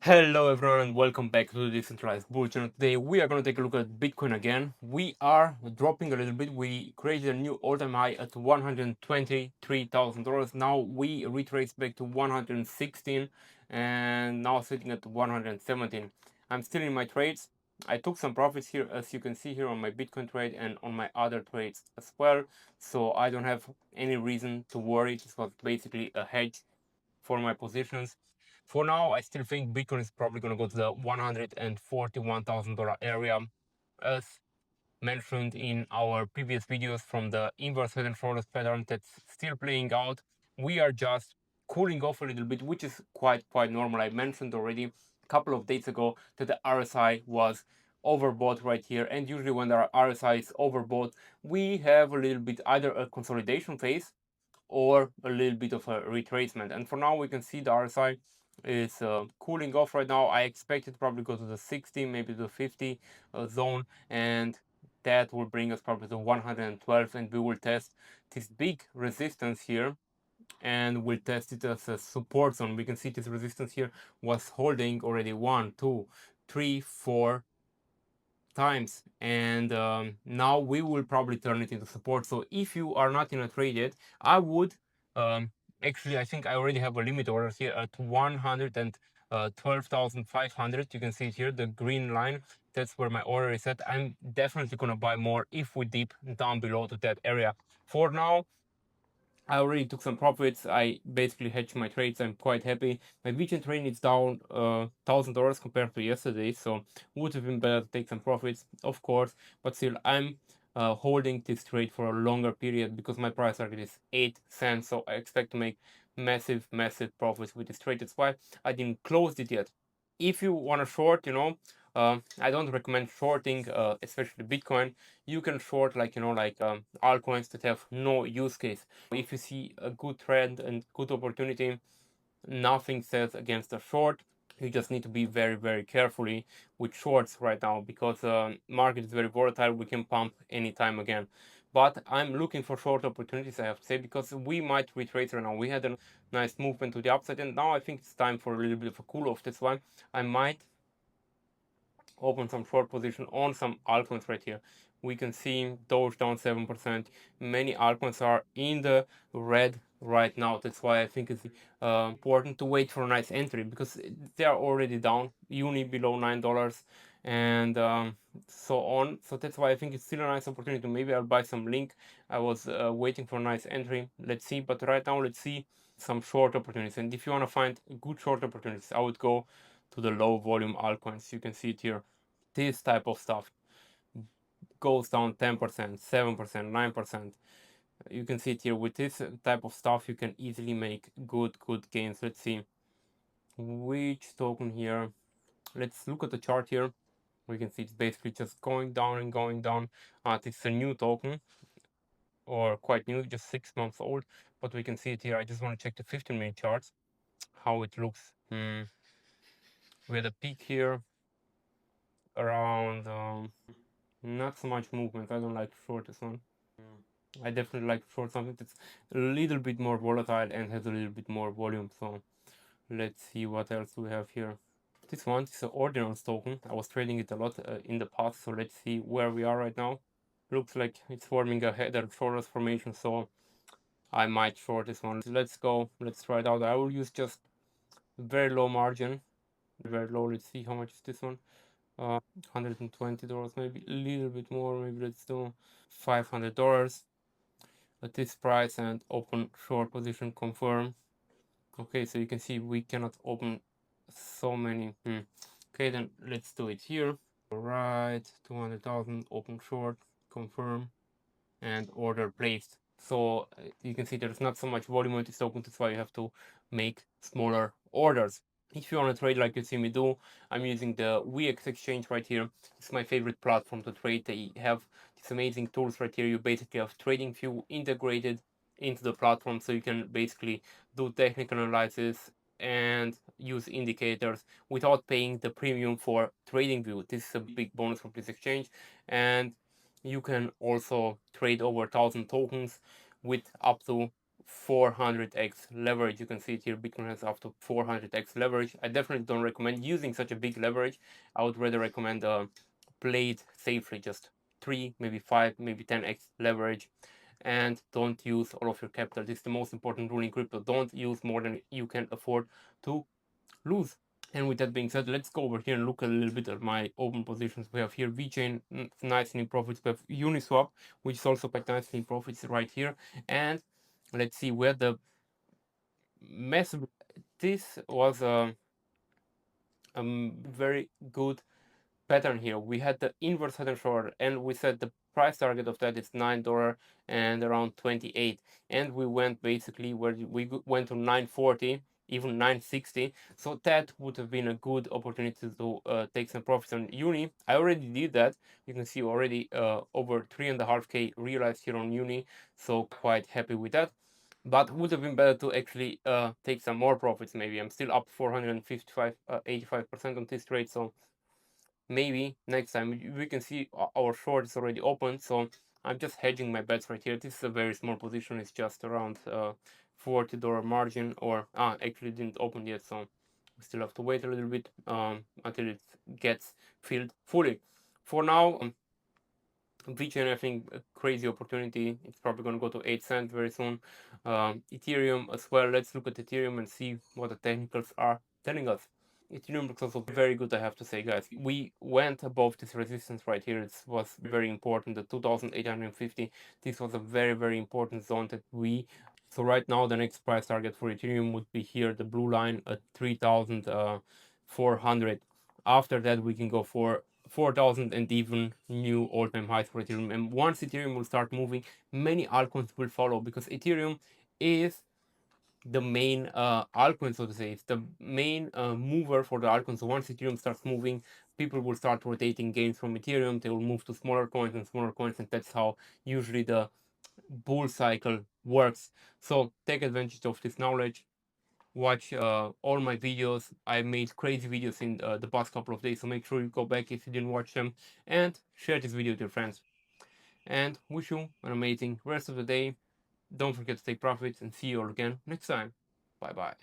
Hello everyone and welcome back to the Decentralized Bull Channel. Today we are going to take a look at Bitcoin again. We are dropping a little bit. We created a new all-time high at $123,000. Now we retrace back to 116 and now sitting at 117. I'm still in my trades. I took some profits here, as you can see here, on my Bitcoin trade and on my other trades as well. So I don't have any reason to worry. This was basically a hedge for my positions. For now, I still think Bitcoin is probably going to go to the $141,000 area. As mentioned in our previous videos from the inverse head and shoulders pattern that's still playing out, we are just cooling off a little bit, which is quite normal. I mentioned already a couple of days ago that the RSI was overbought right here, and usually when the RSI is overbought, we have a little bit either a consolidation phase or a little bit of a retracement. And for now, we can see the RSI is cooling off right now. I expect it to probably go to the 60, maybe the 50 zone, and that will bring us probably to 112, and we will test this big resistance here, and we'll test it as a support zone. We can see this resistance here was holding already 1, 2, 3, 4 times, and now we will probably turn it into support. So if you are not in a trade yet, I would actually, I think I already have a limit order here at 112,500. You can see it here, the green line. That's where my order is at. I'm definitely gonna buy more if we dip down below to that area. For now, I already took some profits. I basically hedged my trades. I'm quite happy. My vision trade is down $1,000 compared to yesterday, so would have been better to take some profits, of course. But still, I'm holding this trade for a longer period because my price target is 8 cents. So I expect to make massive profits with this trade. That's why I didn't close it yet. If you want to short, I don't recommend shorting, especially Bitcoin. You can short like altcoins that have no use case. If you see a good trend and good opportunity, nothing says against a short. You just need to be very carefully with shorts right now because market is very volatile. We can pump anytime again. But I'm looking for short opportunities, I have to say, because we might retrace right now. We had a nice movement to the upside, and now I think it's time for a little bit of a cool off. That's why I might open some short position on some altcoins right here. We can see Doge down 7%. Many altcoins are in the red right now. That's why I think it's important to wait for a nice entry because they are already down. Uni below $9 and so on. So that's why I think it's still a nice opportunity. Maybe I'll buy some Link. I was waiting for a nice entry. Let's see. But right now, let's see some short opportunities. And if you want to find good short opportunities, I would go to the low volume altcoins. You can see it here. This type of stuff goes down 10%, 7%, 9%. You can see it here. With this type of stuff, you can easily make good gains. Let's see which token here. Let's look at the chart here. We can see it's basically just going down and going down. This is a new token, or quite new, just 6 months old, but we can see it here. I just want to check the 15-minute charts, how it looks. We had a peak here around not so much movement. I don't like to short this one. I definitely like to short something that's a little bit more volatile and has a little bit more volume. So let's see what else we have here. This one is an ordinance token. I was trading it a lot in the past, so let's see where we are right now. Looks like it's forming a head and shoulders formation, so I might short this one. Let's go. Let's try it out. I will use just very low margin. Very low. Let's see how much is this one. $120, maybe a little bit more. Maybe let's do $500 at this price and open short position, confirm. Okay, so you can see we cannot open so many. Okay, then let's do it here. All right, 200,000, open short, confirm, and order placed. So you can see there's not so much volume on this token. That's why you have to make smaller orders. If you want to trade like you see me do, I'm using the WEEX exchange right here. It's my favorite platform to trade. They have these amazing tools right here. You basically have TradingView integrated into the platform, so you can basically do technical analysis and use indicators without paying the premium for TradingView. This is a big bonus from this exchange, and you can also trade over 1,000 tokens with up to 400x leverage. You can see it here, Bitcoin has up to 400x leverage. I definitely don't recommend using such a big leverage. I would rather recommend play it safely, just 3, maybe 5, maybe 10x leverage, and don't use all of your capital. This is the most important rule in crypto. Don't use more than you can afford to lose. And with that being said, let's go over here and look a little bit at my open positions. We have here VeChain, nicely in profits. We have Uniswap, which is also quite nicely in profits right here. And let's see where the massive. This was a very good pattern here. We had the inverse head and shoulder, and we said the price target of that is $9 and around 28, and we went basically where we went to 940, even 960. So that would have been a good opportunity to take some profits on Uni. I already did that. You can see already over 3.5k realized here on Uni, so quite happy with that. But would have been better to actually take some more profits. Maybe I'm still up 455 85% on this trade, so maybe next time. We can see our short is already open, so I'm just hedging my bets right here. This is a very small position. It's just around $40 margin, or actually didn't open yet, so we still have to wait a little bit until it gets filled fully. For now, VeChain, I think, a crazy opportunity. It's probably going to go to 8 cents very soon. Ethereum as well. Let's look at Ethereum and see what the technicals are telling us. Ethereum looks also very good, I have to say, guys. We went above this resistance right here. It was very important, the 2,850. This was a very, very important zone that we. So right now, the next price target for Ethereum would be here, the blue line at 3,400. After that, we can go for 4,000 and even new all-time highs for Ethereum. And once Ethereum will start moving, many altcoins will follow, because Ethereum is the main altcoin, so to say. It's the main mover for the altcoin. So once Ethereum starts moving, people will start rotating gains from Ethereum. They will move to smaller coins and smaller coins, and that's how usually the bull cycle works. So take advantage of this knowledge. Watch all my videos. I made crazy videos in the past couple of days, so make sure you go back if you didn't watch them, and share this video with your friends. And wish you an amazing rest of the day. Don't forget to take profits, and see you all again next time. Bye bye.